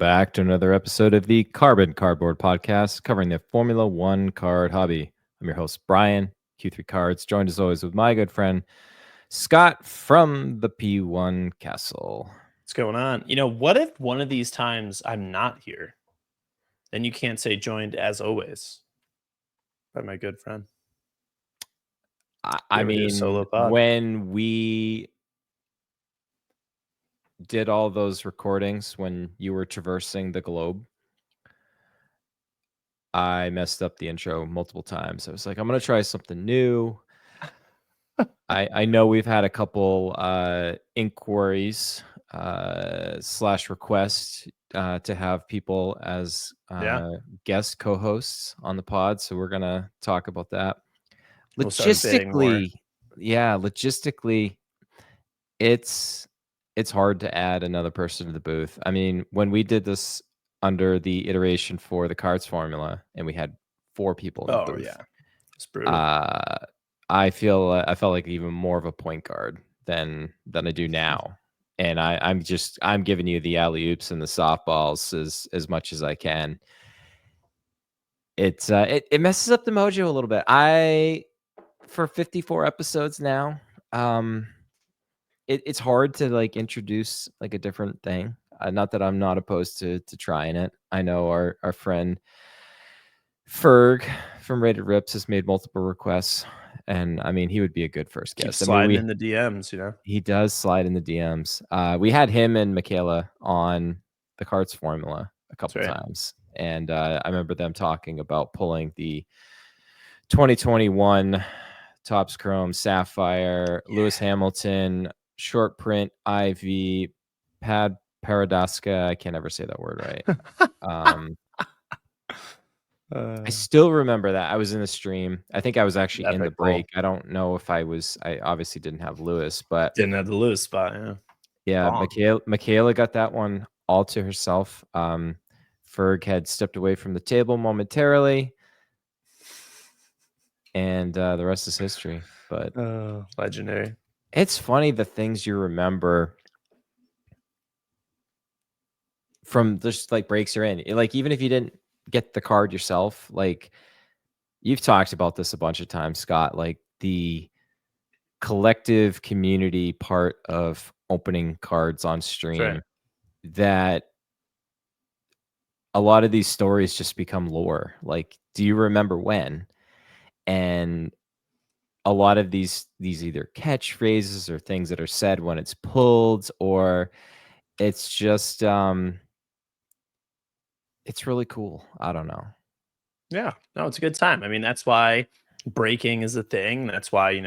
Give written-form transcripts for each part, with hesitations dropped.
back to another episode of the Carbon Cardboard Podcast, covering the Formula One card hobby. I'm your host, Brian, Q3 Cards, joined as always with my good friend, Scott from the P1 Castle. What's going on? What if one of these times I'm not here? Then you can't say joined as always by my good friend. I mean, when we did all those recordings when you were traversing the globe, I messed up the intro multiple times. I was like, I'm going to try something new. I know we've had a couple inquiries / requests to have people as guest co-hosts on the pod. So we're going to talk about that. Logistically, it's hard to add another person to the booth. I mean, when we did this under the iteration for the cards formula and we had 4 people in the booth. Yeah. It's brutal. I felt like even more of a point guard than I do now. And I'm giving you the alley-oops and the softballs as much as I can. It messes up the mojo a little bit. For 54 episodes now, it's hard to like introduce like a different thing. Not that I'm not opposed to trying it. I know our friend Ferg from Rated Rips has made multiple requests, and I mean he would be a good first guest. Sliding in the DMs, He does slide in the DMs. We had him and Michaela on the cards formula a couple times, and I remember them talking about pulling the 2021 Topps Chrome Sapphire, Lewis Hamilton, short print IV, Pad Paradaska. I can't ever say that word right. I still remember that. I was in the stream. I think I was actually in the break. I don't know if I obviously didn't have Lewis, but didn't have the Lewis spot. Yeah. Michaela got that one all to herself. Ferg had stepped away from the table momentarily, and the rest is history. But legendary. It's funny the things you remember from just like breaks you're in. Like even if you didn't get the card yourself, like you've talked about this a bunch of times, Scott, like the collective community part of opening cards on stream, that a lot of these stories just become lore. Like, do you remember when? And a lot of these either catchphrases or things that are said when it's pulled, or it's just it's really cool. I don't know. Yeah, no, it's a good time. I mean, that's why breaking is a thing. That's why,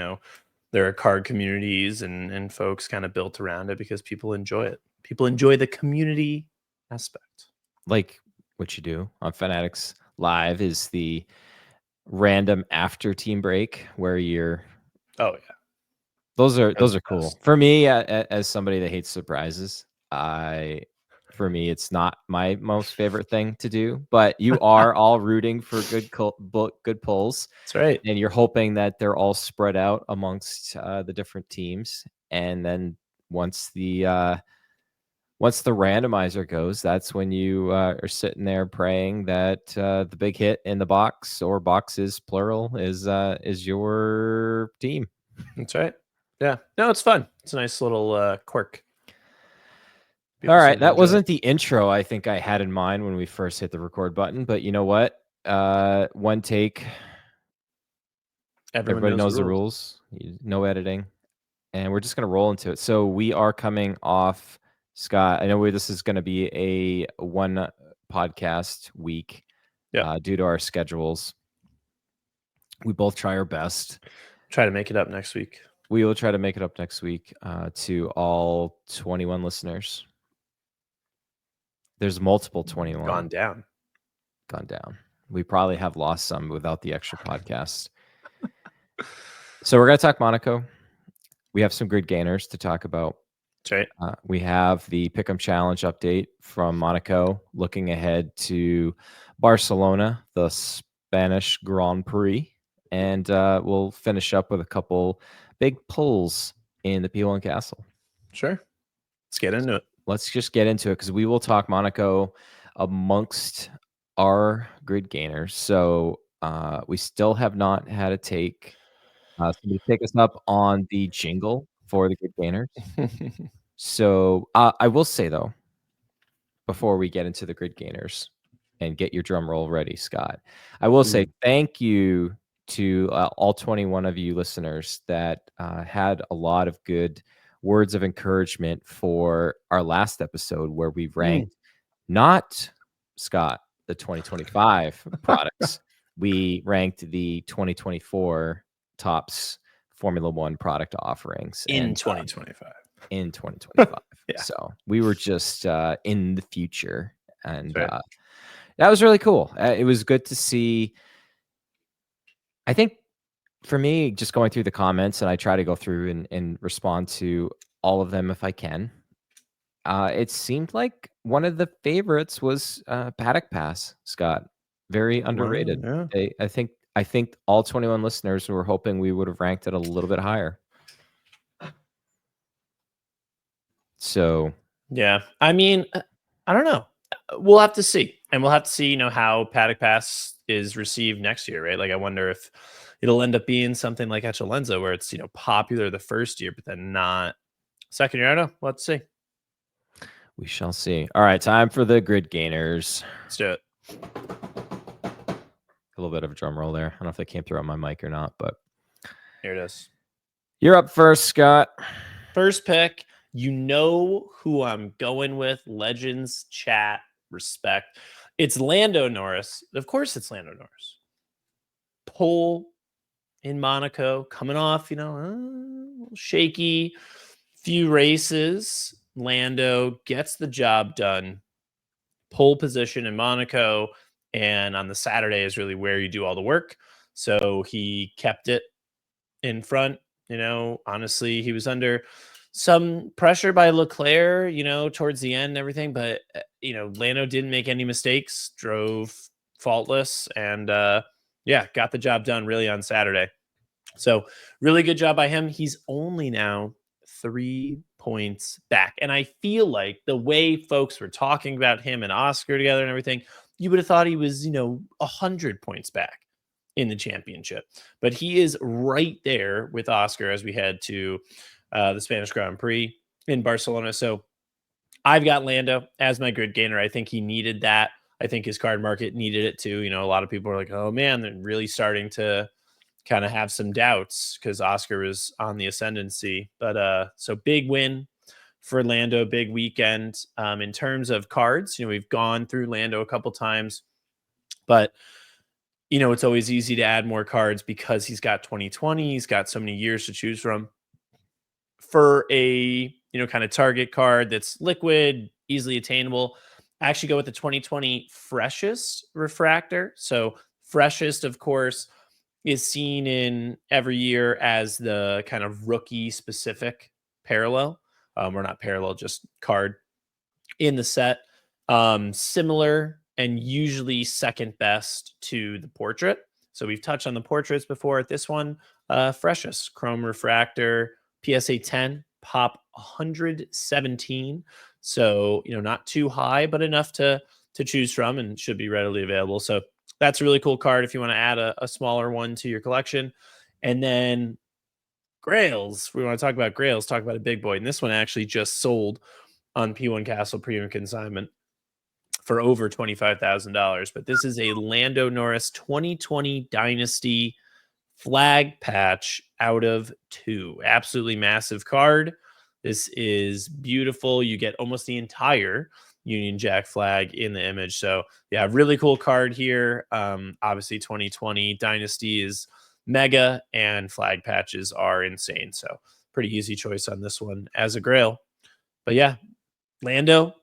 there are card communities and folks kind of built around it because people enjoy it. People enjoy the community aspect. Like what you do on Fanatics Live is the random after team break where you're. Oh yeah, those are cool for me. As somebody that hates surprises, for me it's not my most favorite thing to do. But you are all rooting for good pulls. That's right, and you're hoping that they're all spread out amongst the different teams, and then once the randomizer goes, that's when you are sitting there praying that the big hit in the box, or boxes plural, is your team. That's right. Yeah. No, it's fun. It's a nice little quirk. All right. That wasn't the intro I think I had in mind when we first hit the record button, but you know what? One take. Everybody knows the rules. No editing. And we're just going to roll into it. So we are coming off, Scott, I know this is going to be a one podcast week due to our schedules. We both try our best. Try to make it up next week. We will try to make it up next week to all 21 listeners. There's multiple 21. Gone down. We probably have lost some without the extra podcast. So we're going to talk Monaco. We have some good gainers to talk about. That's right. We have the Pick'em Challenge update from Monaco, looking ahead to Barcelona, the Spanish Grand Prix, and we'll finish up with a couple big pulls in the P1 Castle. Sure. Let's get into it. let's just get into it because we will talk Monaco amongst our grid gainers. So we still have not had a take. Somebody pick us up on the jingle for the grid gainers. So I will say though, before we get into the grid gainers and get your drum roll ready, Scott, I will say thank you to all 21 of you listeners that had a lot of good words of encouragement for our last episode where we ranked not, Scott, the 2025 products. We ranked the 2024 tops Formula One product offerings in 2025. In 2025. Yeah. So we were just in the future. And Right. that was really cool. It was good to see. I think for me, just going through the comments, and I try to go through and respond to all of them if I can. It seemed like one of the favorites was Paddock Pass, Scott. Very underrated. Wow, yeah. I think all 21 listeners were hoping we would have ranked it a little bit higher. So yeah, I mean, I don't know. We'll have to see, and we'll have to see, how Paddock Pass is received next year, right? Like, I wonder if it'll end up being something like Eccellenza, where it's popular the first year, but then not second year. I don't know. Let's see. We shall see. All right, time for the grid gainers. Let's do it. A little bit of a drum roll there. I don't know if that came through on my mic or not, but Here it is. You're up first, Scott. First pick. You know who I'm going with. Legends, chat, respect. It's Lando Norris. Of course, it's Lando Norris. Pole in Monaco, coming off, a little shaky few races. Lando gets the job done. Pole position in Monaco, and on the Saturday is really where you do all the work. So he kept it in front. Honestly, he was under some pressure by Leclerc, towards the end and everything, but Lando didn't make any mistakes, drove faultless, and got the job done really on Saturday. So really good job by him. He's only now 3 points back. And I feel like the way folks were talking about him and Oscar together and everything, you would have thought he was, 100 points back in the championship. But he is right there with Oscar as we head to the Spanish Grand Prix in Barcelona. So I've got Lando as my grid gainer. I think he needed that. I think his card market needed it too. A lot of people are like, oh man, they're really starting to kind of have some doubts because Oscar was on the ascendancy. But so big win for Lando, big weekend. In terms of cards, we've gone through Lando a couple times, but it's always easy to add more cards because he's got 2020. He's got so many years to choose from. For a kind of target card that's liquid, easily attainable, I actually go with the 2020 freshest refractor. So freshest, of course, is seen in every year as the kind of rookie specific parallel, or not parallel, just card in the set. Similar and usually second best to the portrait. So we've touched on the portraits before. This one, freshest chrome refractor, PSA 10, pop 117. So, not too high, but enough to choose from and should be readily available. So that's a really cool card if you want to add a smaller one to your collection. And then Grails. We want to talk about Grails, talk about a big boy. And this one actually just sold on P1 Castle Premium Consignment for over $25,000. But this is a Lando Norris 2020 Dynasty flag patch out of 2. Absolutely massive card. This is beautiful. You get almost the entire Union Jack flag in the image. So yeah, really cool card here. Obviously 2020 Dynasty is mega and flag patches are insane. So pretty easy choice on this one as a grail. But yeah, Lando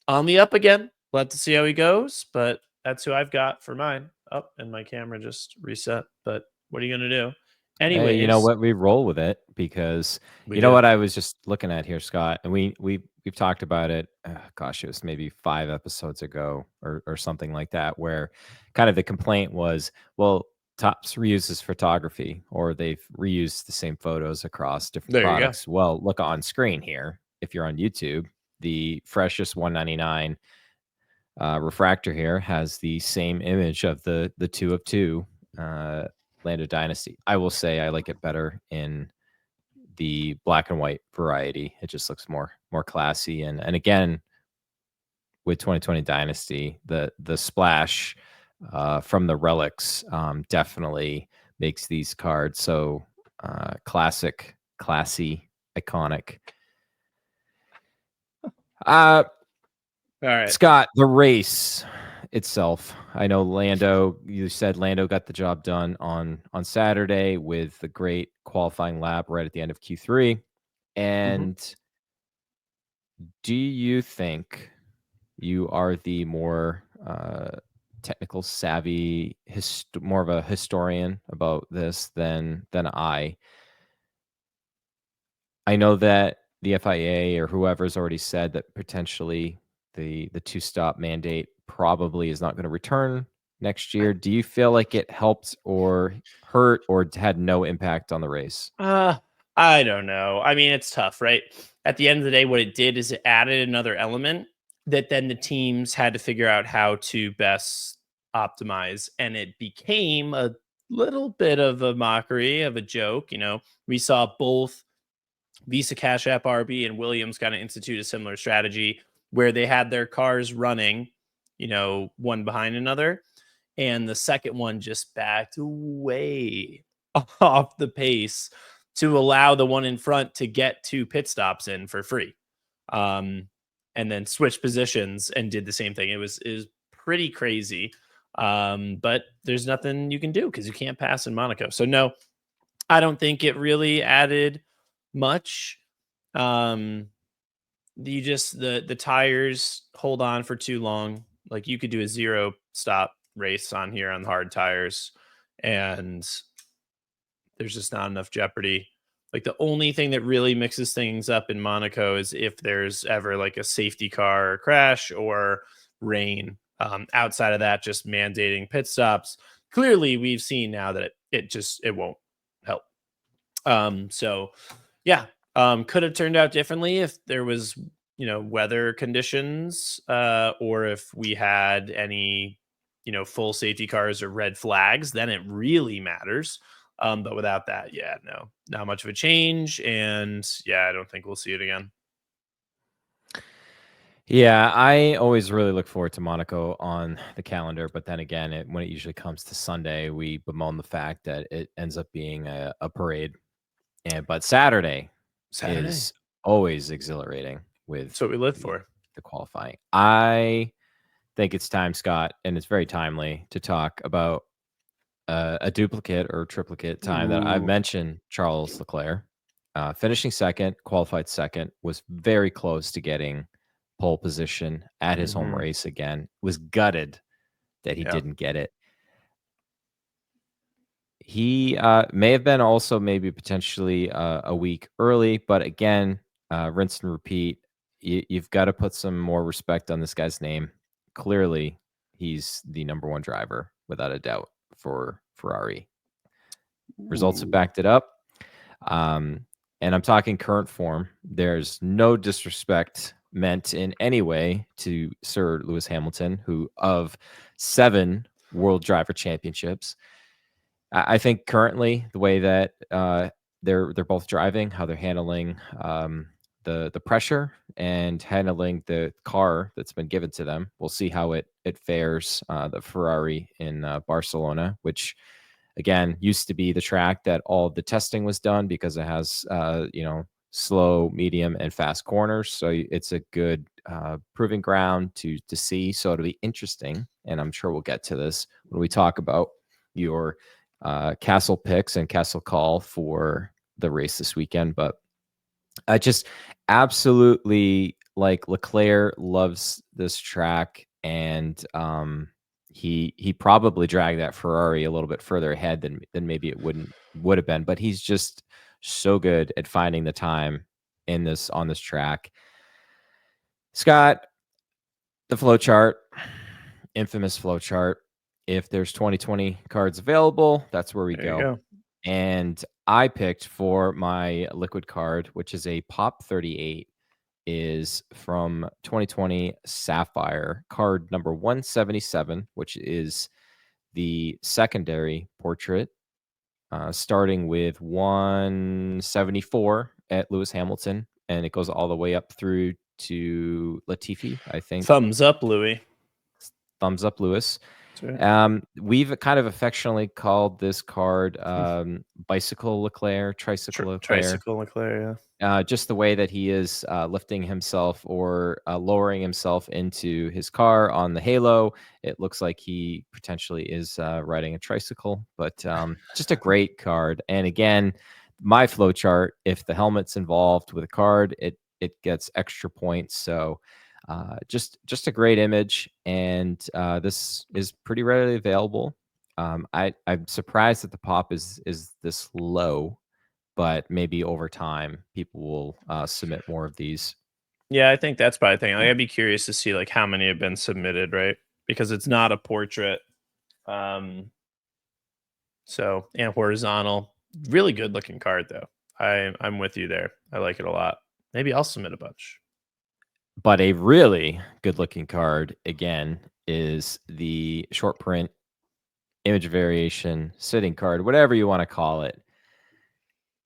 on the up again. We'll have to see how he goes, but that's who I've got for mine. Oh, and my camera just reset, but what are you going to do? Anyways, hey, you know what? We roll with it because what I was just looking at here, Scott, and we've talked about it. Gosh, it was maybe 5 episodes ago or something like that, where kind of the complaint was, well, Topps reuses photography, or they've reused the same photos across different products. Well, look on screen here if you're on YouTube. the freshest 199 refractor here has the same image of the 2 of 2 Lando Dynasty. I will say I like it better in the black and white variety. It just looks more classy. And again, with 2020 Dynasty, the splash from the relics definitely makes these cards so classic, classy, iconic. All right, Scott, the race itself. I know Lando, you said Lando got the job done on Saturday with the great qualifying lap right at the end of Q3. And do you think you are the more technical savvy, more of a historian about this than I? I know that the FIA or whoever's already said that potentially the two-stop mandate probably is not going to return next year. Do you feel like it helped or hurt or had no impact on the race? I don't know. I mean, it's tough, right? At the end of the day, what it did is it added another element that then the teams had to figure out how to best optimize. And it became a little bit of a mockery, of a joke. We saw both Visa Cash App RB and Williams kind of institute a similar strategy where they had their cars running, one behind another. And the second one just backed way off the pace to allow the one in front to get 2 pit stops in for free. And then switch positions and did the same thing. It was pretty crazy. But there's nothing you can do because you can't pass in Monaco. So no, I don't think it really added much. The tires hold on for too long. Like you could do a 0-stop race on here on the hard tires, and there's just not enough jeopardy. Like the only thing that really mixes things up in Monaco is if there's ever like a safety car crash or rain. Outside of that, just mandating pit stops. Clearly, we've seen now that it won't help. So yeah, could have turned out differently if there was, weather conditions, or if we had any, full safety cars or red flags, then it really matters. But without that, yeah, no, not much of a change. And yeah, I don't think we'll see it again. Yeah, I always really look forward to Monaco on the calendar, but then again, when it usually comes to Sunday, we bemoan the fact that it ends up being a parade. But Saturday is always exhilarating with That's what we live for. the qualifying. I think it's time, Scott, and it's very timely to talk about a duplicate or triplicate time that I've mentioned. Charles Leclerc finishing second, qualified second, was very close to getting pole position at his home race again. Was gutted that he didn't get it. He may have been also maybe potentially a week early, but again, rinse and repeat. You've got to put some more respect on this guy's name. Clearly, he's the number one driver without a doubt for Ferrari. Results have backed it up. And I'm talking current form. There's no disrespect meant in any way to Sir Lewis Hamilton, who of 7 World Driver Championships, I think currently the way that they're both driving, how they're handling the pressure and handling the car that's been given to them. We'll see how it fares. The Ferrari in Barcelona, which again used to be the track that all the testing was done because it has slow, medium, and fast corners. So it's a good proving ground to see. So it'll be interesting, and I'm sure we'll get to this when we talk about your castle picks and castle call for the race this weekend. But I just absolutely like Leclerc loves this track, and he probably dragged that Ferrari a little bit further ahead than maybe it would have been. But he's just so good at finding the time on this track. Scott, the flow chart, infamous flow chart. If there's 2020 cards available, that's where we go. And I picked for my liquid card, which is a Pop 38 is from 2020 Sapphire, card number 177, which is the secondary portrait, starting with 174 at Lewis Hamilton, and it goes all the way up through to Latifi, I think. Thumbs up, Louis. Thumbs up, Lewis. Right. We've kind of affectionately called this card Bicycle Leclerc, Tricycle Leclerc. Tricycle Leclerc, yeah. Just the way that he is lifting himself or lowering himself into his car on the halo. It looks like he potentially is riding a tricycle, but just a great card. And again, my flow chart, if the helmet's involved with a card, it gets extra points. So just a great image. And this is pretty readily available. I'm surprised that the pop is this low, but maybe over time people will submit more of these. Yeah, I think that's probably the thing. Like, I'd be curious to see like how many have been submitted, right? Because it's not a portrait. So, and horizontal. Really good looking card though. I'm with you there. I like it a lot. Maybe I'll submit a bunch. But a really good looking card, again, is the short print image variation sitting card, whatever you want to call it.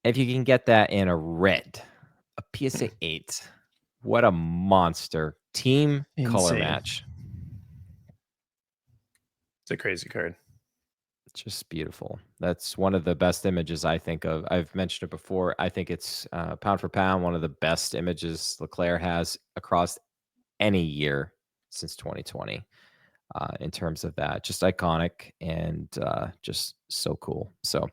If you can get that in a red, a PSA 8, what a monster. Team color Insane. match. It's a crazy card. It's just beautiful. That's one of the best images I think of. I've mentioned it before. I think it's pound for pound one of the best images Leclerc has across any year since 2020 in terms of that. Just iconic and just so cool. So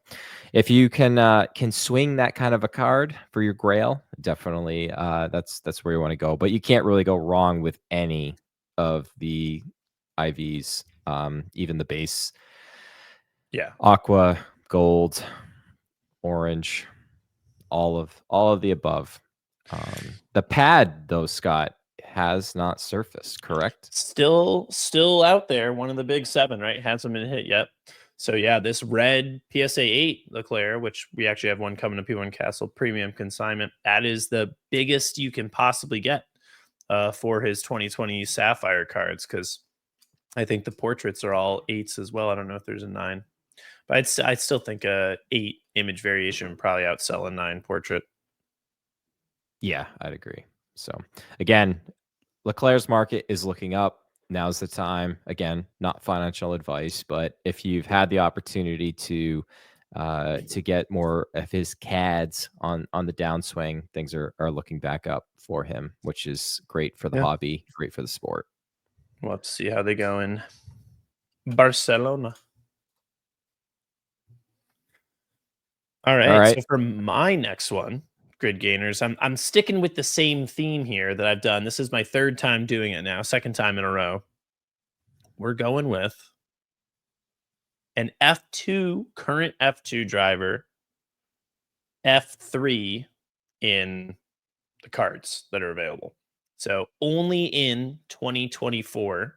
if you can swing that kind of a card for your grail, definitely that's where you want to go. But you can't really go wrong with any of the IVs, even the base. Yeah. Aqua, gold, orange, all of the above. The pad though, Scott, has not surfaced, correct? Still out there. One of the big 7, right? Hasn't been hit yet. So yeah, this red PSA 8 Leclerc, which we actually have one coming to P1 Castle premium consignment. That is the biggest you can possibly get for his 2020 Sapphire cards, because I think the portraits are all 8s as well. I don't know if there's a 9, but I'd still think a 8 image variation would probably outsell a 9 portrait. Yeah, I'd agree. So again, Leclerc's market is looking up. Now's the time. Again, not financial advice, but if you've had the opportunity to get more of his CADs on the downswing, things are looking back up for him, which is great for the hobby, great for the sport. We'll have to see how they go in Barcelona. All right. So for my next one, Grid Gainers, I'm sticking with the same theme here that I've done. This is my 3rd time doing it now, 2nd time in a row. We're going with an F2, current F2 driver, F3 in the cards that are available. So only in 2024,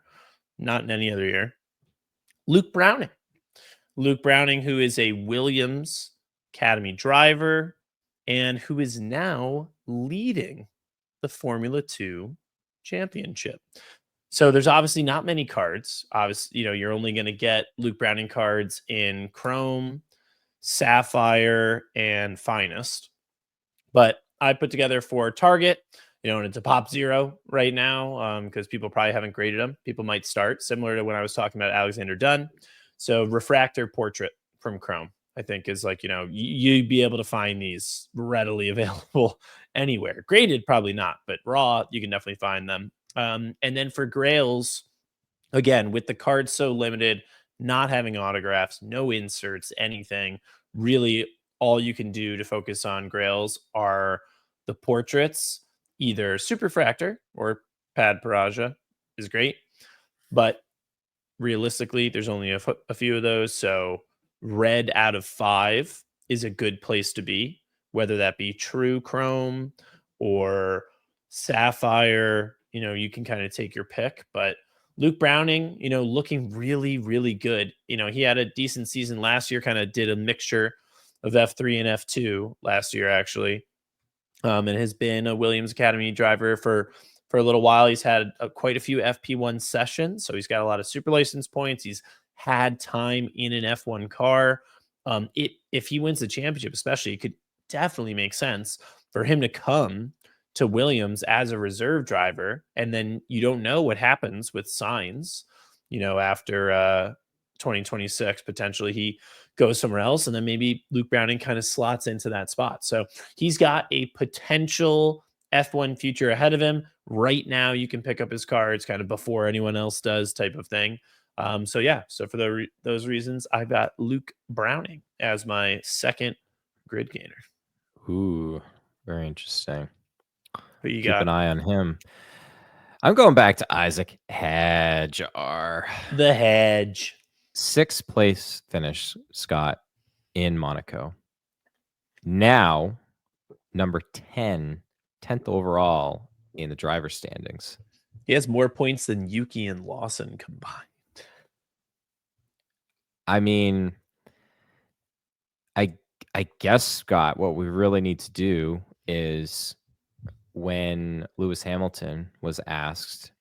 not in any other year. Luke Browning. Luke Browning, who is a Williams Academy driver and who is now leading the Formula 2 championship. So there's obviously not many cards. Obviously, you're only going to get Luke Browning cards in Chrome, Sapphire, and Finest. But I put together for Target, and it's a pop 0 right now because people probably haven't graded them. People might start similar to when I was talking about Alexander Dunn. So refractor portrait from Chrome, I think, is like, you'd be able to find these readily available anywhere. Graded, probably not, but raw, you can definitely find them. And then for Grails, again, with the cards so limited, not having autographs, no inserts, anything, really all you can do to focus on Grails are the portraits. Either Superfractor or Pad Paraja is great, but realistically, there's only a few of those. So red out of 5 is a good place to be, whether that be True Chrome or Sapphire. You can kind of take your pick, but Luke Browning, looking really, really good. He had a decent season last year, kind of did a mixture of F3 and F2 last year, actually. and has been a Williams Academy driver for a little while. He's had quite a few FP1 sessions, so he's got a lot of super license points. He's had time in an F1 car. If he wins the championship, especially, it could definitely make sense for him to come to Williams as a reserve driver, and then you don't know what happens with Sainz. After 2026, potentially he goes somewhere else, and then maybe Luke Browning kind of slots into that spot. So he's got a potential F1 future ahead of him. Right now, you can pick up his cards kind of before anyone else does, type of thing. So for those reasons, I've got Luke Browning as my second grid gainer. Ooh, very interesting. Who you Keep got? an eye on him. I'm going back to Isaac Hadjar. The Hedge. 6th place finish, Scott, in Monaco. Now, number 10th overall in the driver standings. He has more points than Yuki and Lawson combined. I mean, I guess, Scott, what we really need to do is, when Lewis Hamilton was asked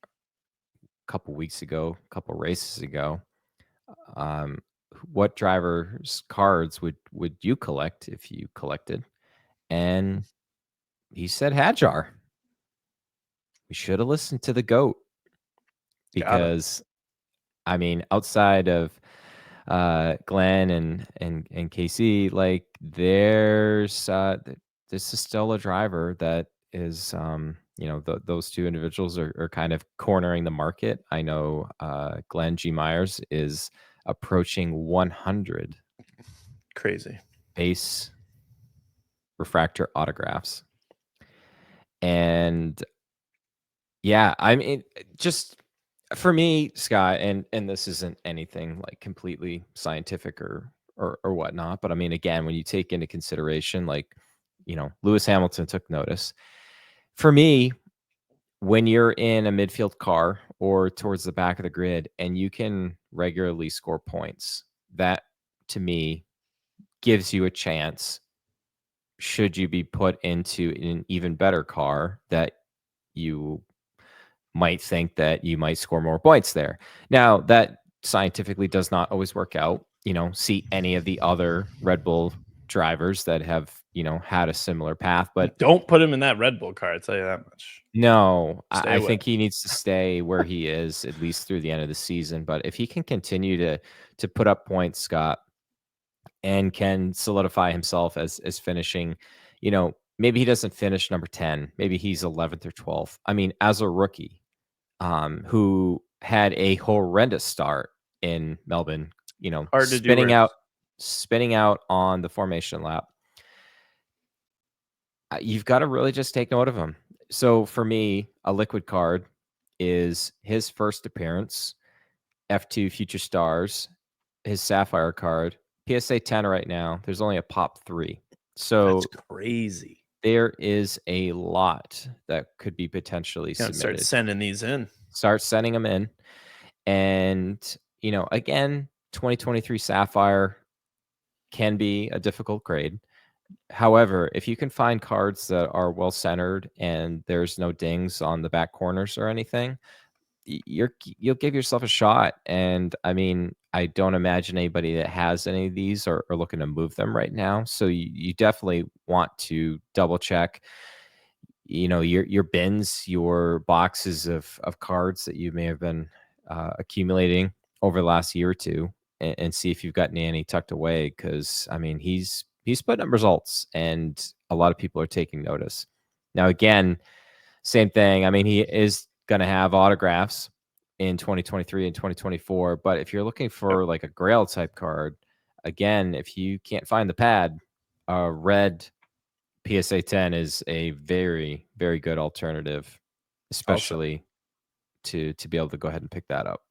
a couple weeks ago, a couple races ago, what driver's cards would you collect if you collected? And he said Hadjar. We should have listened to the GOAT, because I mean, outside of Glenn and KC, like this is still a driver that is, those two individuals are kind of cornering the market. I know Glenn G. Myers is approaching 100 Crazy. base refractor autographs. And yeah, I mean, just for me, Scott, and this isn't anything like completely scientific or whatnot, but I mean, again, when you take into consideration, like, Lewis Hamilton took notice. For me, when you're in a midfield car or towards the back of the grid and you can regularly score points, that to me gives you a chance, should you be put into an even better car, that you might think that you might score more points there. Now, that scientifically does not always work out. See any of the other Red Bull drivers that have, had a similar path, but Don't put him in that Red Bull car, I'll tell you that much. no, Stay I away. think he needs to stay where he is, at least through the end of the season. But if he can continue to put up points, Scott, and can solidify himself as finishing, maybe he doesn't finish number 10, maybe he's 11th or 12th. I mean, as a rookie, who had a horrendous start in Melbourne, Hard to do worse. spinning out on the formation lap. You've got to really just take note of him. So for me, a liquid card is his first appearance, F2 Future Stars, his Sapphire card, PSA 10 right now. There's only a pop 3. So That's crazy. there is a lot that could be potentially submitted. Start sending these in. Start sending them in. And, again, 2023 Sapphire can be a difficult grade. However, if you can find cards that are well centered and there's no dings on the back corners or anything, you'll give yourself a shot. And I mean, I don't imagine anybody that has any of these are looking to move them right now. So you definitely want to double check, your bins, your boxes of cards that you may have been accumulating over the last year or two, and see if you've got any tucked away. Because I mean, he's putting up results, and a lot of people are taking notice. Now, again, same thing. I mean, he is going to have autographs in 2023 and 2024. But if you're looking for like a Grail type card, again, if you can't find the pad, red PSA 10 is a very, very good alternative, especially to be able to go ahead and pick that up.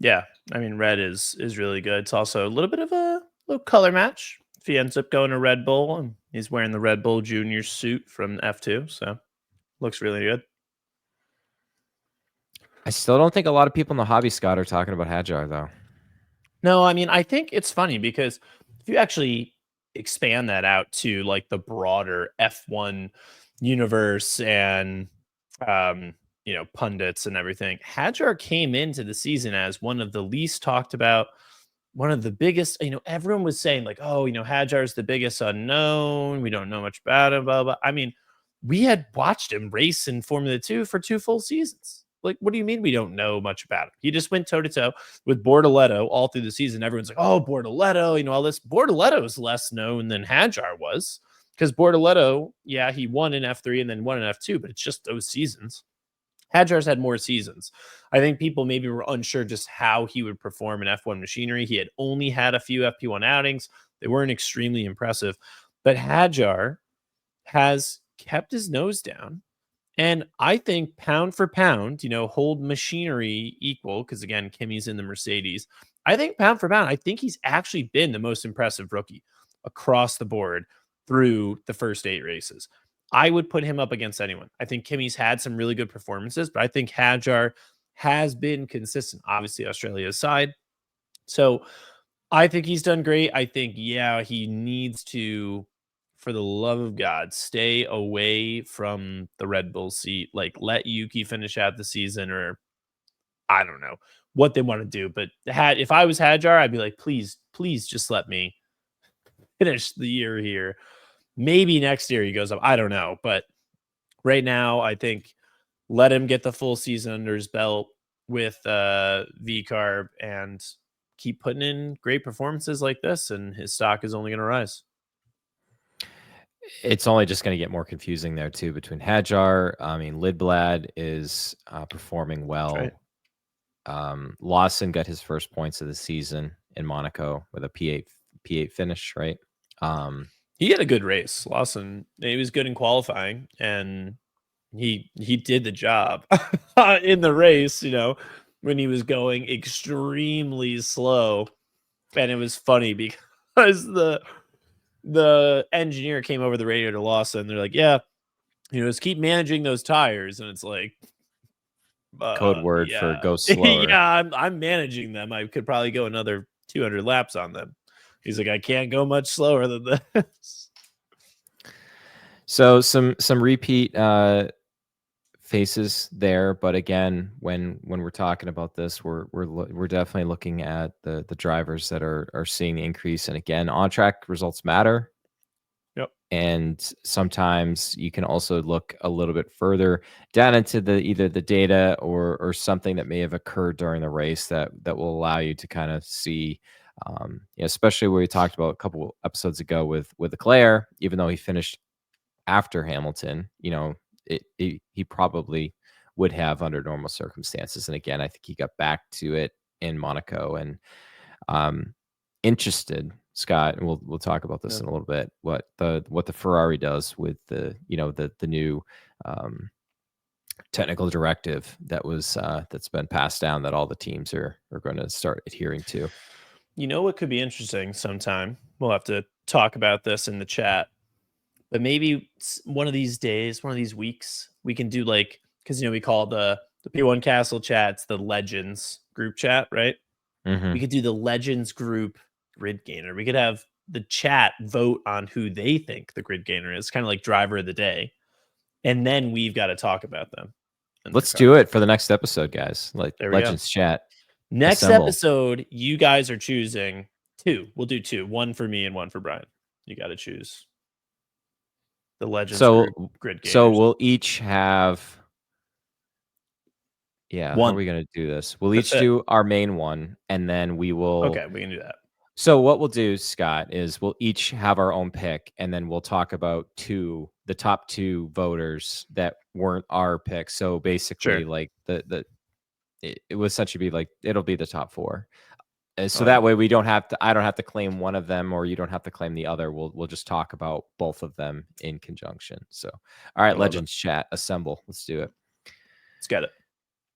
Yeah, I mean, red is really good. It's also a little bit of a little color match. If he ends up going to Red Bull, and he's wearing the Red Bull Junior suit from F2, so looks really good. I still don't think a lot of people in the hobby, Scott, are talking about Hadjar, though. No, I mean, I think it's funny because if you actually expand that out to like the broader F1 universe and pundits and everything. Hadjar came into the season as one of the least talked about, one of the biggest, everyone was saying like, oh, Hadjar is the biggest unknown. We don't know much about him, blah, blah. I mean, we had watched him race in Formula 2 for 2 full seasons. Like, what do you mean we don't know much about him? He just went toe-to-toe with Bortoleto all through the season. Everyone's like, oh, Bortoleto, all this. Bortoleto is less known than Hadjar was because Bortoleto, yeah, he won in F3 and then won in F2, but it's just those seasons. Hadjar's had more seasons. I think people maybe were unsure just how he would perform in F1 machinery. He had only had a few FP1 outings. They weren't extremely impressive. But Hadjar has kept his nose down. And I think pound for pound, hold machinery equal, because again, Kimi's in the Mercedes. I think pound for pound, I think he's actually been the most impressive rookie across the board through the first 8 races. I would put him up against anyone. I think Kimi's had some really good performances, but I think Hadjar has been consistent, obviously Australia aside. So I think he's done great. I think, yeah, he needs to, for the love of God, stay away from the Red Bull seat. Like, let Yuki finish out the season, or I don't know what they want to do. But if I was Hadjar, I'd be like, please just let me finish the year here. Maybe next year he goes up. I don't know. But right now, I think let him get the full season under his belt with V-Carb and keep putting in great performances like this, and his stock is only going to rise. It's only just going to get more confusing there too between Hadjar. I mean, Lidblad is performing well. Right. Lawson got his first points of the season in Monaco with a P8 finish, right? He had a good race. Lawson, he was good in qualifying, and he did the job in the race, when he was going extremely slow. And it was funny because the engineer came over the radio to Lawson. They're like, yeah, just keep managing those tires. And it's like, code word for go slower. Yeah, I'm managing them. I could probably go another 200 laps on them. He's like, I can't go much slower than this. So some repeat faces there, but again, when we're talking about this, we're definitely looking at the drivers that are seeing the increase. And again, on track results matter. Yep. And sometimes you can also look a little bit further down into either the data or something that may have occurred during the race that will allow you to kind of see. Especially where we talked about a couple episodes ago with Leclerc, even though he finished after Hamilton, he probably would have under normal circumstances. And again, I think he got back to it in Monaco. And interested, Scott, and we'll talk about this in a little bit, what the Ferrari does with the new technical directive that was that's been passed down that all the teams are going to start adhering to. What could be interesting sometime? We'll have to talk about this in the chat. But maybe one of these days, one of these weeks, we can do because we call the P1 Castle chats the Legends group chat, right? Mm-hmm. We could do the Legends group grid gainer. We could have the chat vote on who they think the grid gainer is, kind of like driver of the day, and then we've got to talk about them. Let's do it for the next episode, guys. Legends chat. Next episode, you guys are choosing 2. We'll do 2. 1 for me and 1 for Brian. You got to choose the Legends grid gainers. So we'll each have. Yeah, how are we going to do this? We'll each do our main one, and then we will. Okay, we can do that. So what we'll do, Scott, is we'll each have our own pick, and then we'll talk about the top 2 voters that weren't our picks. So basically, like it will essentially be like it'll be the top 4. So that way I don't have to claim one of them, or you don't have to claim the other. We'll just talk about both of them in conjunction. So, all right, Legends chat, assemble. Let's do it. Let's get it.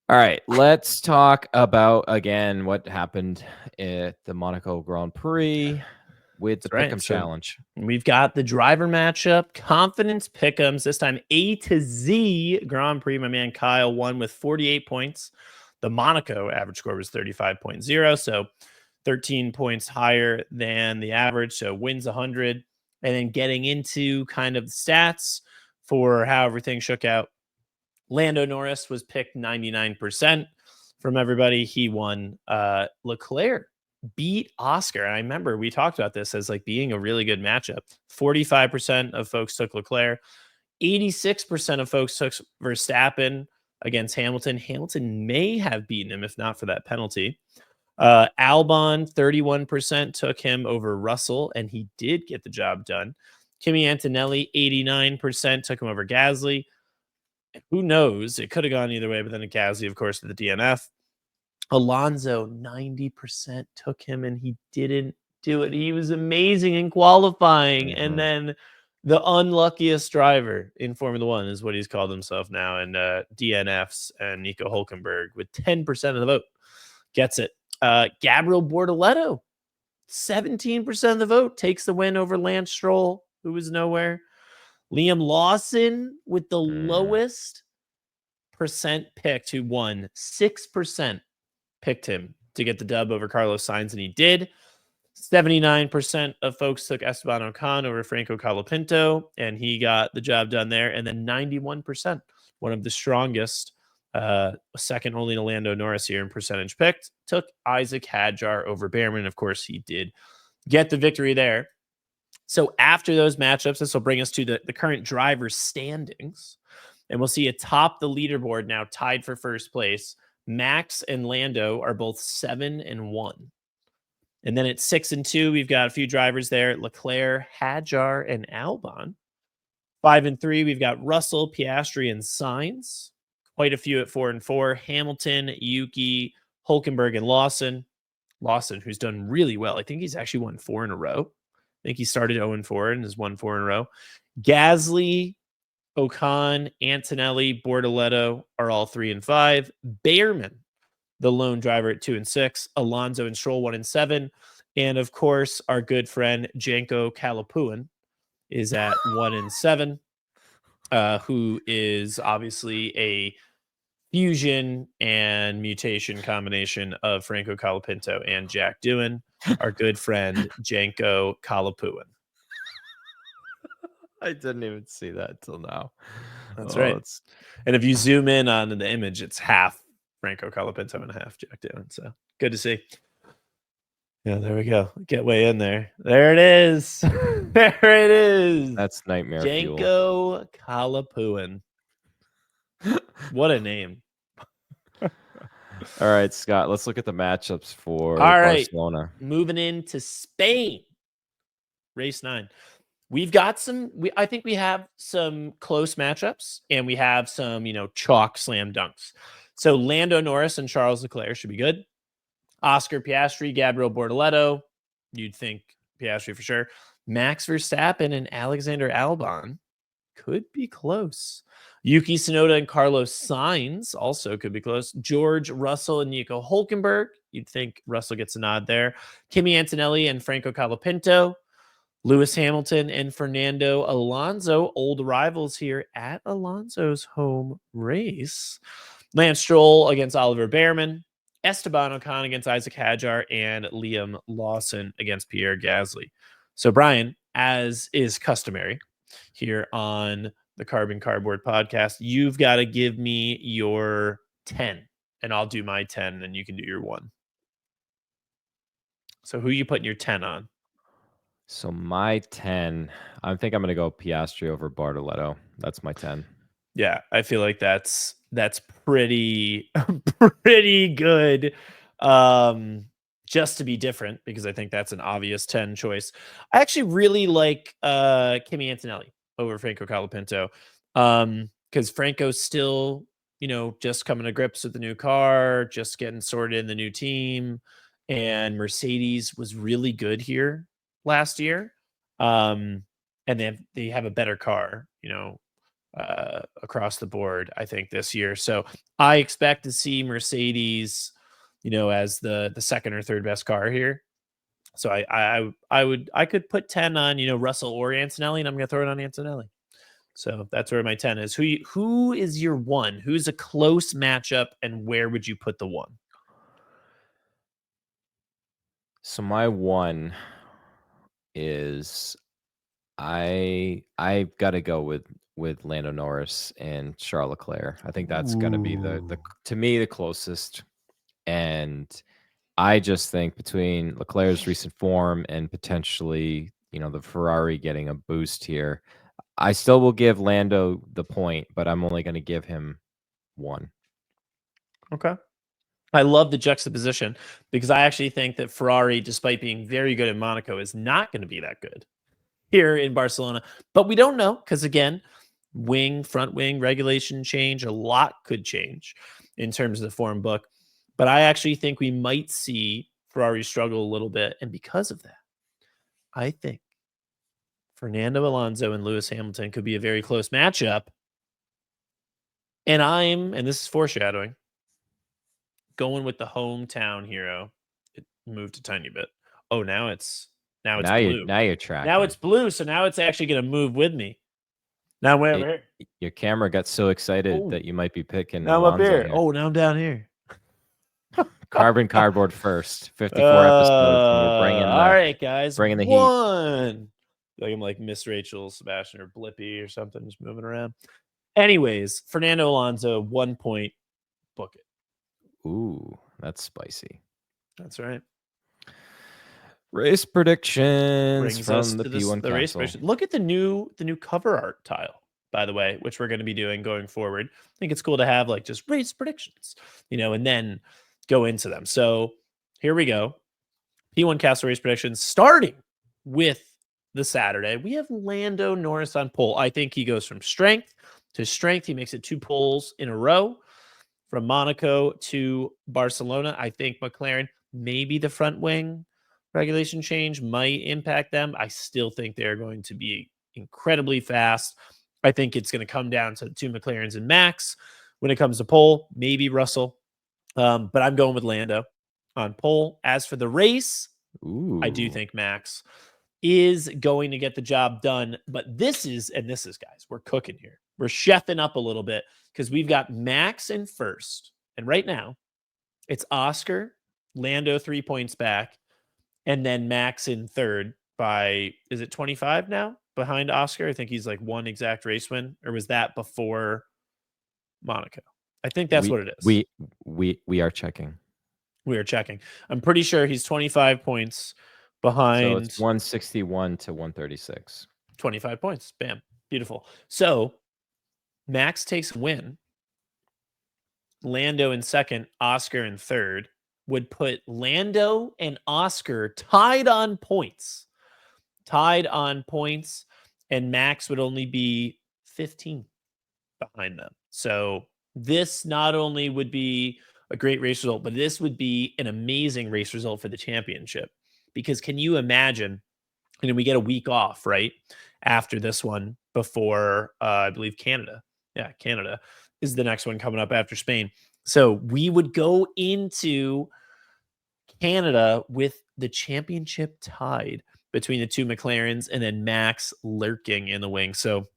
All right, let's talk about again what happened at the Monaco Grand Prix with the Pick'em Challenge. We've got the driver matchup, confidence Pick'ems. This time A to Z Grand Prix. My man Kyle won with 48 points. The Monaco average score was 35.0. So 13 points higher than the average, so wins 100. And then getting into kind of the stats for how everything shook out, Lando Norris was picked 99% from everybody. He won. Leclerc beat Oscar. And I remember we talked about this as like being a really good matchup. 45% of folks took Leclerc. 86% of folks took Verstappen against Hamilton. Hamilton may have beaten him if not for that penalty. Albon, 31% took him over Russell, and he did get the job done. Kimi Antonelli, 89% took him over Gasly. Who knows? It could have gone either way, but then Gasly, of course, to the DNF. Alonso, 90% took him, and he didn't do it. He was amazing in qualifying. Mhm. And then the unluckiest driver in Formula One is what he's called himself now, and DNFs, and Nico Hulkenberg with 10% of the vote gets it. Gabriel Bortoleto, 17% of the vote, takes the win over Lance Stroll, who was nowhere. Liam Lawson with the lowest percent picked, who won 6%, picked him to get the dub over Carlos Sainz, and he did. 79% of folks took Esteban Ocon over Franco Colapinto, and he got the job done there. And then 91%, one of the strongest, second only to Lando Norris here in percentage picked, took Isaac Hadjar over Behrman. Of course, he did get the victory there. So after those matchups, this will bring us to the current driver's standings. And we'll see atop the leaderboard now, tied for first place. Max and Lando are both 7-1. And then at 6-2, we've got a few drivers there: Leclerc, Hadjar, and Albon. 5-3, we've got Russell, Piastri, and Sainz. Quite a few at 4-4: Hamilton, Yuki, Hulkenberg, and Lawson. Lawson, who's done really well. I think he's actually won 4 in a row. I think he started 0-4 and has won 4 in a row. Gasly, Ocon, Antonelli, Bortoleto are all 3-5. Behrman, the lone driver, at 2-6. Alonso and Stroll 1-7. And of course, our good friend Janko Kalapuan is at 1-7, who is obviously a fusion and mutation combination of Franco Colapinto and Jack Doohan, our good friend Janko Kalapuan. I didn't even see that till now. That's right. And if you zoom in on the image, it's half Franco Colapinto and half Jack Doohan. So good to see. Yeah, there we go. Get way in there. There it is. There it is. That's nightmare fuel. Janko Kalapuan. What a name. All right, Scott, let's look at the matchups for All right. Barcelona. Moving into Spain. Race 9. We've got I think we have some close matchups, and we have some, chalk slam dunks. So Lando Norris and Charles Leclerc should be good. Oscar Piastri, Gabriel Bortoleto, you'd think Piastri for sure. Max Verstappen and Alexander Albon could be close. Yuki Tsunoda and Carlos Sainz also could be close. George Russell and Nico Hulkenberg, you'd think Russell gets a nod there. Kimi Antonelli and Franco Colapinto. Lewis Hamilton and Fernando Alonso, old rivals here at Alonso's home race. Lance Stroll against Oliver Behrman. Esteban Ocon against Isaac Hadjar, and Liam Lawson against Pierre Gasly. So, Brian, as is customary here on the Carbon Cardboard podcast, you've got to give me your 10, and I'll do my 10, and you can do your 1. So who are you putting your 10 on? So my 10, I think I'm going to go Piastri over Bartoleto. That's my 10. Yeah, I feel like that's pretty good. Just to be different, because I think that's an obvious 10 choice. I actually really like Kimi Antonelli over Franco Colapinto, because Franco's still, just coming to grips with the new car, just getting sorted in the new team, and Mercedes was really good here last year, and they have a better car, across the board, I think, this year. So I expect to see Mercedes, as the second or third best car here. So I could put 10 on, Russell or Antonelli, and I'm going to throw it on Antonelli. So that's where my 10 is. Who is your 1? Who's a close matchup, and where would you put the 1? So my one is I gotta go with Lando Norris and Charles Leclerc. I think that's gonna be the to me the closest. And I just think between Leclerc's recent form and potentially, the Ferrari getting a boost here, I still will give Lando the point, but I'm only gonna give him one. Okay. I love the juxtaposition because I actually think that Ferrari, despite being very good in Monaco, is not going to be that good here in Barcelona. But we don't know because, again, front wing regulation change, a lot could change in terms of the form book. But I actually think we might see Ferrari struggle a little bit. And because of that, I think Fernando Alonso and Lewis Hamilton could be a very close matchup. And this is foreshadowing, going with the hometown hero. It moved a tiny bit. Oh, now it's blue. Now you're Now tracking. it's blue, so now it's actually going to move with me. Now I'm over here. Your camera got so excited Oh, that you might be picking now I'm up Alonso here. here. Oh, now I'm down here. Carbon cardboard first. 54 episodes, and we're bringing All right, guys. bringing the heat. One. Like I'm like Miss Rachel Sebastian or Blippy or something, just moving around. Anyways, Fernando Alonso, 1 point. Book it. Ooh, that's spicy. That's right. Race predictions Brings from us the to P1 the race Castle. prediction. Look at the new cover art tile, by the way, which we're going to be doing going forward. I think it's cool to have like just race predictions, and then go into them. So here we go. P1 Castle race predictions starting with the Saturday. We have Lando Norris on pole. I think he goes from strength to strength. He makes it 2 poles in a row from Monaco to Barcelona. I think McLaren, maybe the front wing regulation change might impact them. I still think they're going to be incredibly fast. I think it's going to come down to 2 McLarens and Max when it comes to pole, maybe Russell. But I'm going with Lando on pole. As for the race, I do think Max is going to get the job done. But this is, guys, we're cooking here. We're chefing up a little bit because we've got Max in first. And right now, it's Oscar, Lando 3 points back, and then Max in third by, is it 25 now behind Oscar? I think he's like 1 exact race win. Or was that before Monaco? I think that's what it is. We are checking. We are checking. I'm pretty sure he's 25 points behind. So it's 161 to 136. 25 points. Bam. Beautiful. So Max takes a win. Lando in second, Oscar in third, would put Lando and Oscar tied on points. And Max would only be 15 behind them. So this not only would be a great race result, but this would be an amazing race result for the championship. Because can you imagine, we get a week off, right? After this one before, I believe Canada. Yeah, Canada is the next one coming up after Spain. So we would go into Canada with the championship tied between the 2 McLarens and then Max lurking in the wing. So,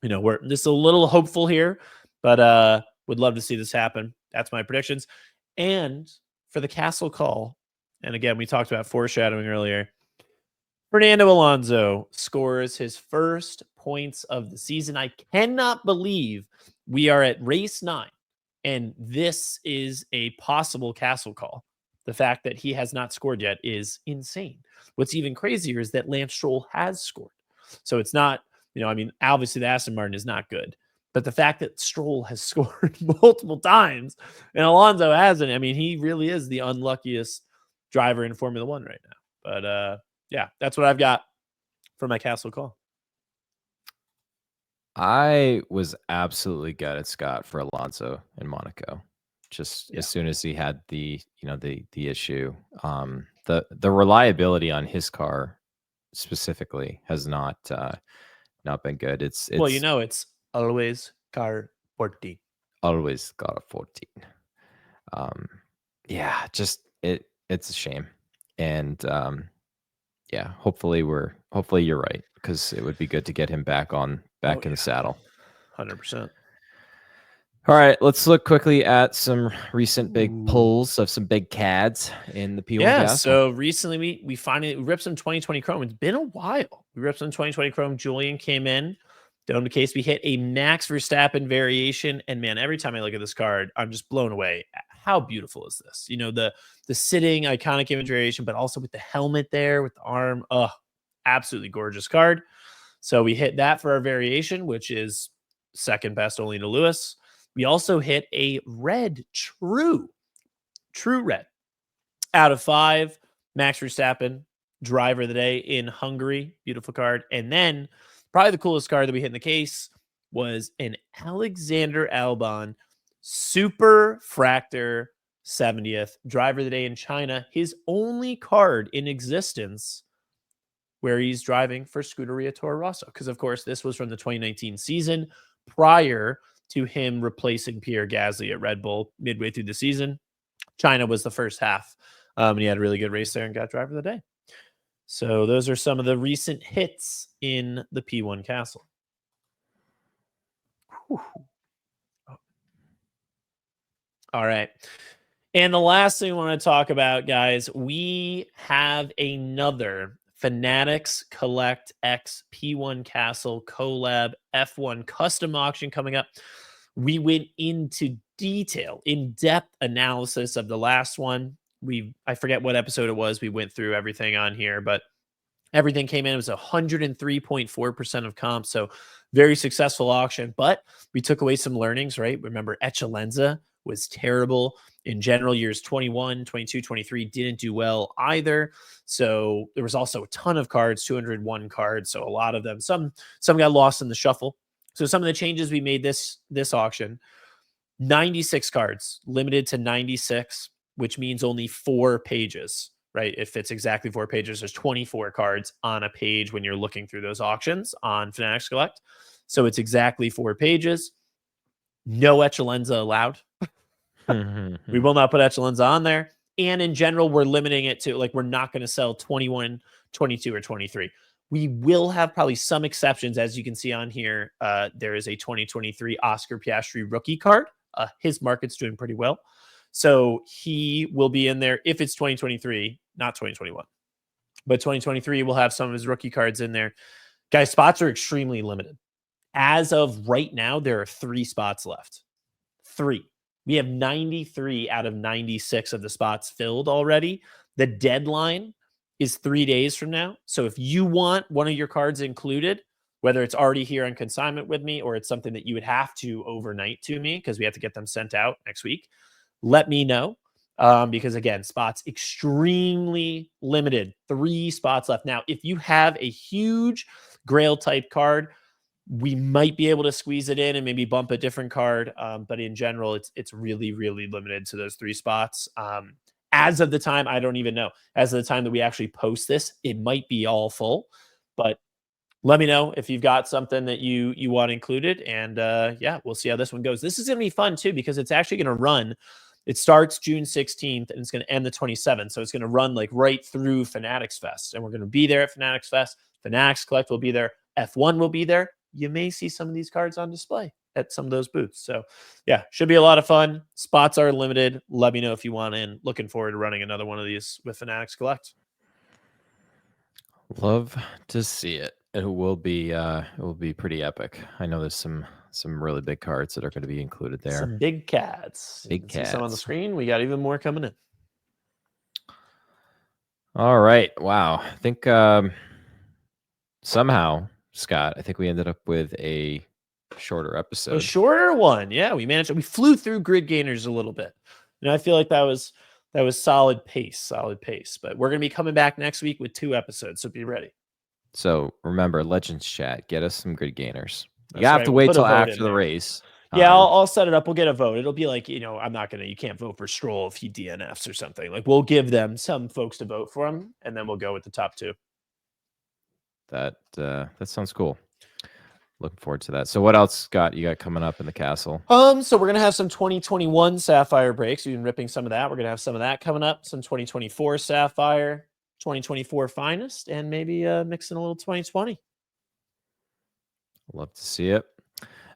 we're just a little hopeful here, but would love to see this happen. That's my predictions. And for the Castle call, and again, we talked about foreshadowing earlier, Fernando Alonso scores his first points of the season. I cannot believe we are at race 9, and this is a possible Castle call. The fact that he has not scored yet is insane. What's even crazier is that Lance Stroll has scored. So it's not, obviously the Aston Martin is not good, but the fact that Stroll has scored multiple times and Alonso hasn't, he really is the unluckiest driver in Formula One right now. But yeah, that's what I've got for my Castle call. I was absolutely gutted, Scott, for Alonso in Monaco. Just as soon as he had the issue, the reliability on his car specifically has not been good. It's well, it's always car 14. Always got a 14. Yeah, just it's a shame. And yeah, hopefully you're right, because it would be good to get him back in the saddle. 100%. All right, let's look quickly at some recent big Ooh. pulls of some big CADs in the P1 Yeah, Castle. so recently we finally ripped some 2020 Chrome. It's been a while. We ripped some 2020 Chrome. Julian came in. Dome the case. We hit a Max Verstappen variation. And man, every time I look at this card, I'm just blown away. How beautiful is this? You know, the sitting iconic image variation, but also with the helmet there, with the arm. Oh, absolutely gorgeous card. So we hit that for our variation, which is second best only to Lewis. We also hit a red true red out of 5. Max Verstappen, driver of the day in Hungary. Beautiful card. And then probably the coolest card that we hit in the case was an Alexander Albon Super Fractor 70th, driver of the day in China. His only card in existence where he's driving for Scuderia Toro Rosso. Because, of course, this was from the 2019 season prior to him replacing Pierre Gasly at Red Bull midway through the season. China was the first half. And he had a really good race there and got driver of the day. So those are some of the recent hits in the P1 Castle. Whew. All right. And the last thing I want to talk about, guys, we have another Fanatics Collect X P1 Castle collab F1 custom auction coming up. We went into detail, in-depth analysis of the last one. I forget what episode it was. We went through everything on here, but everything came in. It was 103.4% of comp. So very successful auction, but we took away some learnings, right? Remember, Echalenza was terrible. In general, years 21, 22, 23 didn't do well either. So there was also a ton of cards, 201 cards. So a lot of them, some got lost in the shuffle. So some of the changes we made this auction, 96 cards, limited to 96, which means only 4 pages, right? It fits exactly 4 pages. There's 24 cards on a page when you're looking through those auctions on Fanatics Collect. So it's exactly 4 pages. No Echalenza allowed. We will not put Echalenza on there. And in general, we're limiting it to, like, we're not going to sell 21, 22, or 23. We will have probably some exceptions. As you can see on here, there is a 2023 Oscar Piastri rookie card. His market's doing pretty well. So he will be in there if it's 2023, not 2021. But 2023 will have some of his rookie cards in there. Guys, spots are extremely limited. As of right now, there are 3 spots left. 3. We have 93 out of 96 of the spots filled already. The deadline is 3 days from now. So if you want one of your cards included, whether it's already here on consignment with me or it's something that you would have to overnight to me because we have to get them sent out next week, let me know. Because again, spots extremely limited. 3 spots left. Now, if you have a huge Grail type card, we might be able to squeeze it in and maybe bump a different card. But in general, it's really, really limited to those 3 spots. As of the time, I don't even know. As of the time that we actually post this, it might be all full. But let me know if you've got something that you want included. And yeah, we'll see how this one goes. This is going to be fun too, because it's actually going to run. It starts June 16th and it's going to end the 27th. So it's going to run like right through Fanatics Fest. And we're going to be there at Fanatics Fest. Fanatics Collect will be there. F1 will be there. You may see some of these cards on display at some of those booths. So yeah, should be a lot of fun. Spots are limited. Let me know if you want in. Looking forward to running another one of these with Fanatics Collect. Love to see it. It will be pretty epic. I know there's some really big cards that are going to be included there. Some big cats. Big You can see some on the cats. screen. We got even more coming in. All right. Wow. I think somehow, Scott, I think we ended up with a shorter episode. A shorter one. Yeah, we managed. We flew through grid gainers a little bit. I feel like that was solid pace. But we're going to be coming back next week with 2 episodes, so be ready. So remember, Legends Chat, get us some grid gainers. You That's have right. to We'll wait put a till vote after in the there. race. Yeah, I'll set it up. We'll get a vote. It'll be like, you can't vote for Stroll if he DNFs or something. Like, we'll give them some folks to vote for him, and then we'll go with the top 2. That sounds cool. Looking forward to that. So what else, Scott, you got coming up in the castle? So we're gonna have some 2021 Sapphire breaks. We've been ripping some of that. We're gonna have some of that coming up. Some 2024 Sapphire, 2024 Finest, and maybe mixing a little 2020. Love to see it.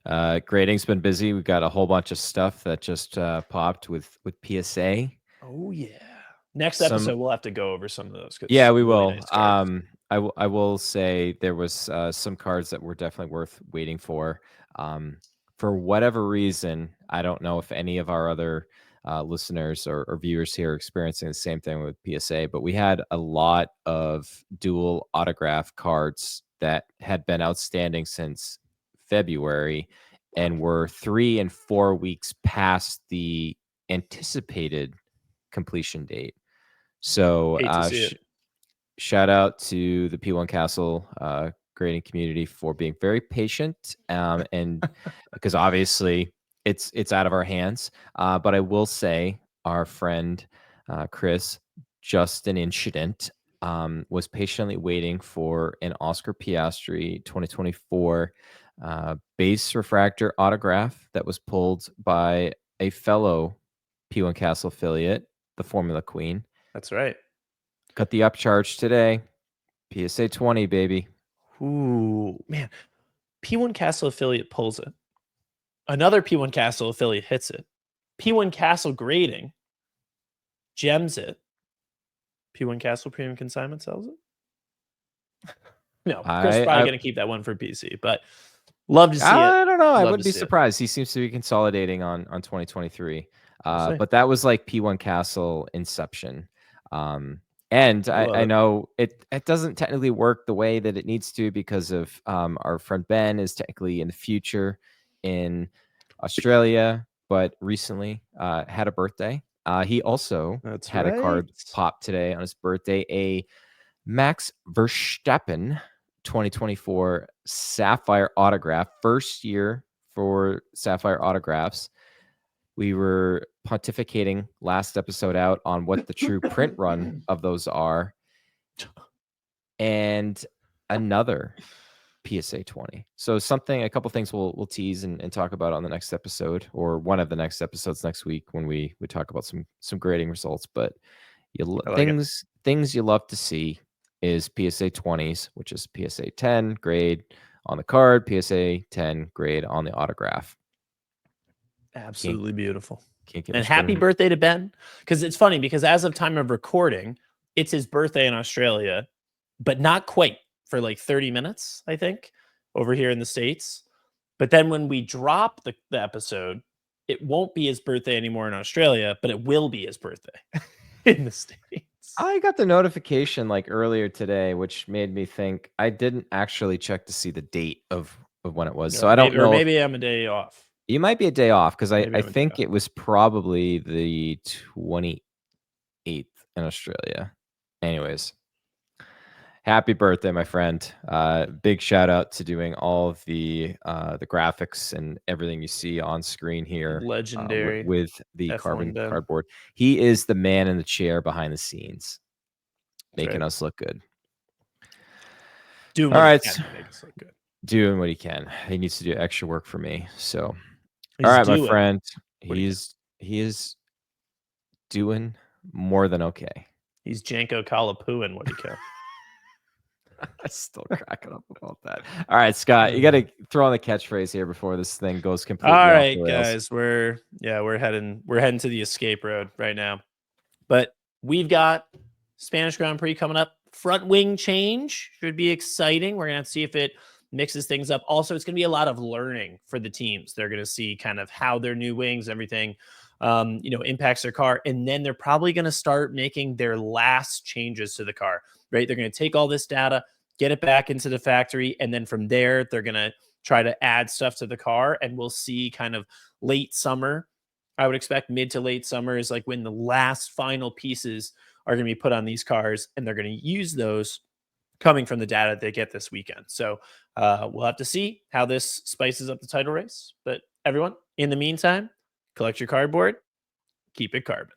Grading's been busy. We've got a whole bunch of stuff that just popped with PSA. Oh yeah. Next Some episode we'll have to go over some of those. Yeah, we really will. nice cards. I will say there was some cards that were definitely worth waiting for. For whatever reason, I don't know if any of our other listeners or viewers here are experiencing the same thing with PSA, but we had a lot of dual autograph cards that had been outstanding since February and were 3 and 4 weeks past the anticipated completion date. So Hate to see it. shout out to the P1 Castle grading community for being very patient, and because obviously it's out of our hands. But I will say our friend Chris, just an incident, was patiently waiting for an Oscar Piastri 2024 base refractor autograph that was pulled by a fellow P1 Castle affiliate, the Formula Queen. That's right. Cut the upcharge today. PSA 20, baby. Ooh, man. P1 Castle affiliate pulls it. Another P1 Castle affiliate hits it. P1 Castle grading gems it. P1 Castle Premium Consignment sells it. No, Chris is probably going to keep that one for PC, but love to see it. I don't know. I Love wouldn't to be see it. surprised. He seems to be consolidating on 2023. But that was like P1 Castle Inception. And I know it doesn't technically work the way that it needs to because of our friend Ben is technically in the future in Australia, but recently had a birthday. He also had a card pop today on his birthday, a Max Verstappen 2024 Sapphire autograph, first year for Sapphire autographs. We were pontificating last episode out on what the true print run of those are. And another PSA 20. So a couple things we'll tease and talk about on the next episode, or one of the next episodes next week when we talk about some grading results. But things you love to see is PSA 20s, which is PSA 10 grade on the card, PSA 10 grade on the autograph. Absolutely beautiful. And happy birthday to Ben. Because it's funny, because as of time of recording, it's his birthday in Australia, but not quite, for like 30 minutes, I think, over here in the States. But then when we drop the episode, it won't be his birthday anymore in Australia, but it will be his birthday in the States. I got the notification like earlier today, which made me think I didn't actually check to see the date of when it was. So I don't know. Or maybe I'm a day off. You might be a day off because I think it was probably the 28th in Australia. Anyways, happy birthday, my friend. Big shout out to doing all of the graphics and everything you see on screen here. Legendary with the cardboard. He is the man in the chair behind the scenes, making us look good. Doing what he can to make us look good. Doing what he can. He needs to do extra work for me. So all right, my friend. He is doing more than okay. He's Janko Kalapooing what he can. I'm still cracking up about that. All right, Scott, you got to throw on the catchphrase here before this thing goes completely all right, off the rails. Guys, we're heading to the escape road right now. But we've got Spanish Grand Prix coming up. Front wing change should be exciting. We're gonna have to see if it mixes things up. Also, it's gonna be a lot of learning for the teams. They're gonna see kind of how their new wings, everything, impacts their car, and then they're probably gonna start making their last changes to the car. Right? They're gonna take all this data, get it back into the factory, and then from there, they're gonna try to add stuff to the car, and we'll see kind of late summer. I would expect mid to late summer is like when the last final pieces are going to be put on these cars, and they're going to use those coming from the data they get this weekend. So we'll have to see how this spices up the title race. But everyone, in the meantime, collect your cardboard, keep it carbon.